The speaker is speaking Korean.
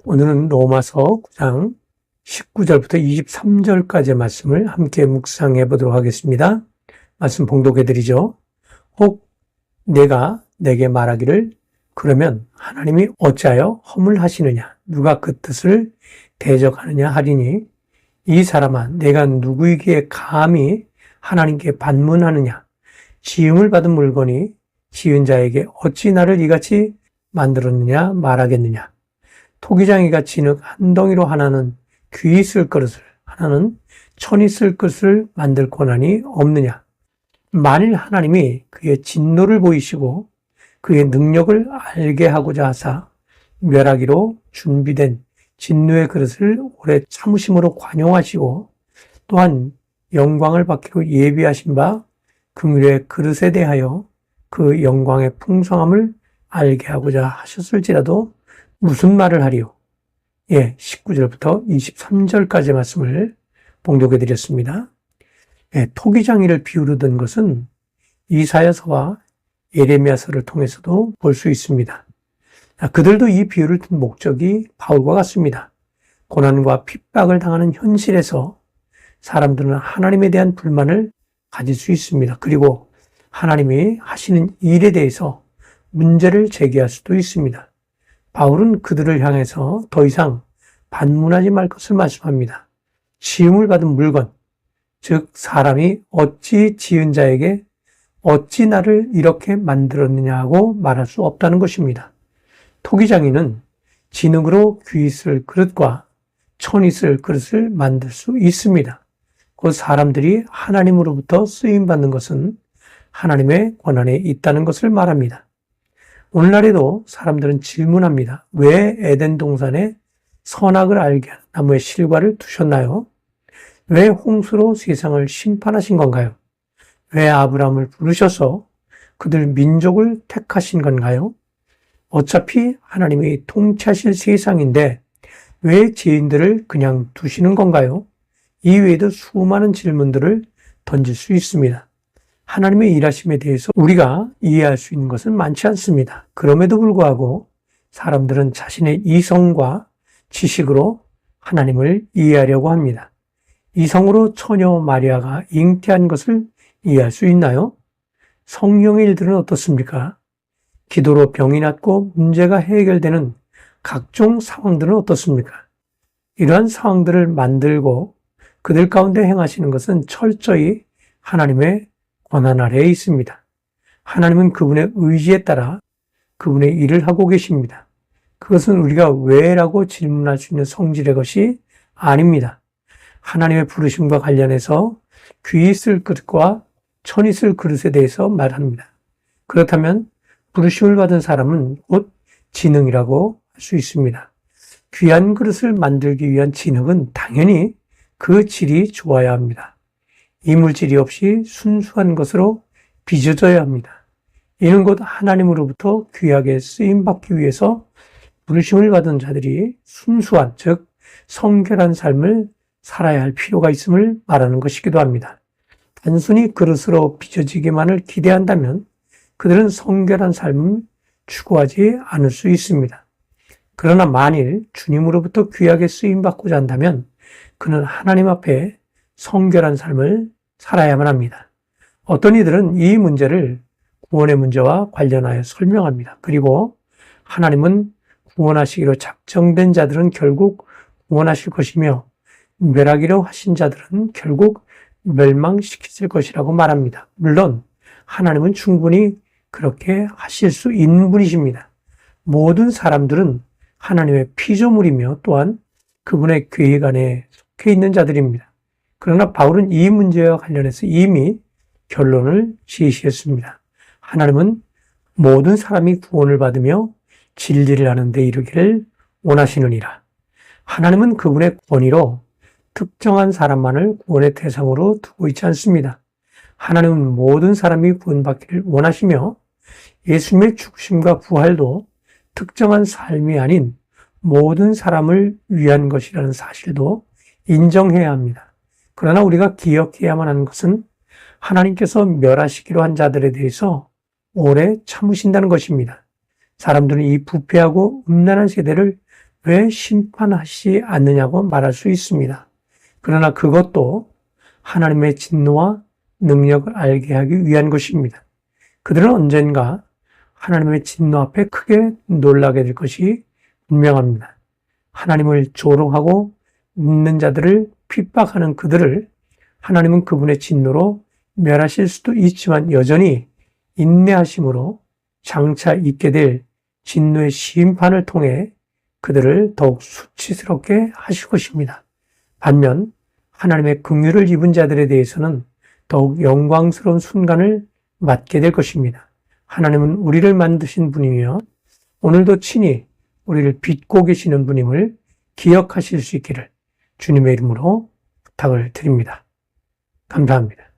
오늘은 로마서 9장 19절부터 23절까지의 말씀을 함께 묵상해 보도록 하겠습니다. 말씀 봉독해 드리죠. 혹 내가 내게 말하기를 그러면 하나님이 어찌하여 허물하시느냐 누가 그 뜻을 대적하느냐 하리니 이 사람아 내가 누구에게 감히 하나님께 반문하느냐 지음을 받은 물건이 지은 자에게 어찌 나를 이같이 만들었느냐 말하겠느냐 토기장이가 진흙 한 덩이로 하나는 귀 쓸 그릇을 하나는 천이 쓸 그릇을 만들 권한이 없느냐. 만일 하나님이 그의 진노를 보이시고 그의 능력을 알게 하고자 하사 멸하기로 준비된 진노의 그릇을 오래 참으심으로 관용하시고 또한 영광을 받기로 예비하신 바 긍휼의 그릇에 대하여 그 영광의 풍성함을 알게 하고자 하셨을지라도 무슨 말을 하리요? 19절부터 23절까지 말씀을 봉독해 드렸습니다. 토기장이를 비유르던 것은 이사야서와 예레미야서를 통해서도 볼 수 있습니다. 그들도 이 비유를 든 목적이 바울과 같습니다. 고난과 핍박을 당하는 현실에서 사람들은 하나님에 대한 불만을 가질 수 있습니다. 그리고 하나님이 하시는 일에 대해서 문제를 제기할 수도 있습니다. 바울은 그들을 향해서 더 이상 반문하지 말 것을 말씀합니다. 지음을 받은 물건, 즉 사람이 어찌 지은 자에게 어찌 나를 이렇게 만들었느냐고 말할 수 없다는 것입니다. 토기장이는 진흙으로 귀 쓸 그릇과 천이 쓸 그릇을 만들 수 있습니다. 그 사람들이 하나님으로부터 쓰임받는 것은 하나님의 권한에 있다는 것을 말합니다. 오늘날에도 사람들은 질문합니다. 왜 에덴 동산에 선악을 알게 하는 나무의 실과를 두셨나요? 왜 홍수로 세상을 심판하신 건가요? 왜 아브라함을 부르셔서 그들 민족을 택하신 건가요? 어차피 하나님이 통치하실 세상인데 왜 죄인들을 그냥 두시는 건가요? 이외에도 수많은 질문들을 던질 수 있습니다. 하나님의 일하심에 대해서 우리가 이해할 수 있는 것은 많지 않습니다. 그럼에도 불구하고 사람들은 자신의 이성과 지식으로 하나님을 이해하려고 합니다. 이성으로 처녀 마리아가 잉태한 것을 이해할 수 있나요? 성령의 일들은 어떻습니까? 기도로 병이 낫고 문제가 해결되는 각종 상황들은 어떻습니까? 이러한 상황들을 만들고 그들 가운데 행하시는 것은 철저히 하나님의 권한 아래에 있습니다. 하나님은 그분의 의지에 따라 그분의 일을 하고 계십니다. 그것은 우리가 왜라고 질문할 수 있는 성질의 것이 아닙니다. 하나님의 부르심과 관련해서 귀 쓸 그릇과 천이 쓸 그릇에 대해서 말합니다. 그렇다면 부르심을 받은 사람은 곧 진흙이라고 할 수 있습니다. 귀한 그릇을 만들기 위한 진흙은 당연히 그 질이 좋아야 합니다. 이물질이 없이 순수한 것으로 빚어져야 합니다. 이는 곧 하나님으로부터 귀하게 쓰임받기 위해서 부르심을 받은 자들이 순수한, 즉 성결한 삶을 살아야 할 필요가 있음을 말하는 것이기도 합니다. 단순히 그릇으로 빚어지기만을 기대한다면 그들은 성결한 삶을 추구하지 않을 수 있습니다. 그러나 만일 주님으로부터 귀하게 쓰임받고자 한다면 그는 하나님 앞에 성결한 삶을 살아야만 합니다. 어떤 이들은 이 문제를 구원의 문제와 관련하여 설명합니다. 그리고 하나님은 구원하시기로 작정된 자들은 결국 구원하실 것이며 멸하기로 하신 자들은 결국 멸망시키실 것이라고 말합니다. 물론 하나님은 충분히 그렇게 하실 수 있는 분이십니다. 모든 사람들은 하나님의 피조물이며 또한 그분의 계획 안에 속해 있는 자들입니다. 그러나 바울은 이 문제와 관련해서 이미 결론을 제시했습니다. 하나님은 모든 사람이 구원을 받으며 진리를 하는 데 이르기를 원하시느니라. 하나님은 그분의 권위로 특정한 사람만을 구원의 대상으로 두고 있지 않습니다. 하나님은 모든 사람이 구원받기를 원하시며 예수님의 죽으심과 부활도 특정한 삶이 아닌 모든 사람을 위한 것이라는 사실도 인정해야 합니다. 그러나 우리가 기억해야만 하는 것은 하나님께서 멸하시기로 한 자들에 대해서 오래 참으신다는 것입니다. 사람들은 이 부패하고 음란한 세대를 왜 심판하시지 않느냐고 말할 수 있습니다. 그러나 그것도 하나님의 진노와 능력을 알게 하기 위한 것입니다. 그들은 언젠가 하나님의 진노 앞에 크게 놀라게 될 것이 분명합니다. 하나님을 조롱하고 믿는 자들을 핍박하는 그들을 하나님은 그분의 진노로 멸하실 수도 있지만 여전히 인내하심으로 장차 있게 될 진노의 심판을 통해 그들을 더욱 수치스럽게 하실 것입니다. 반면 하나님의 긍휼을 입은 자들에 대해서는 더욱 영광스러운 순간을 맞게 될 것입니다. 하나님은 우리를 만드신 분이며 오늘도 친히 우리를 빚고 계시는 분임을 기억하실 수 있기를 주님의 이름으로 부탁을 드립니다. 감사합니다.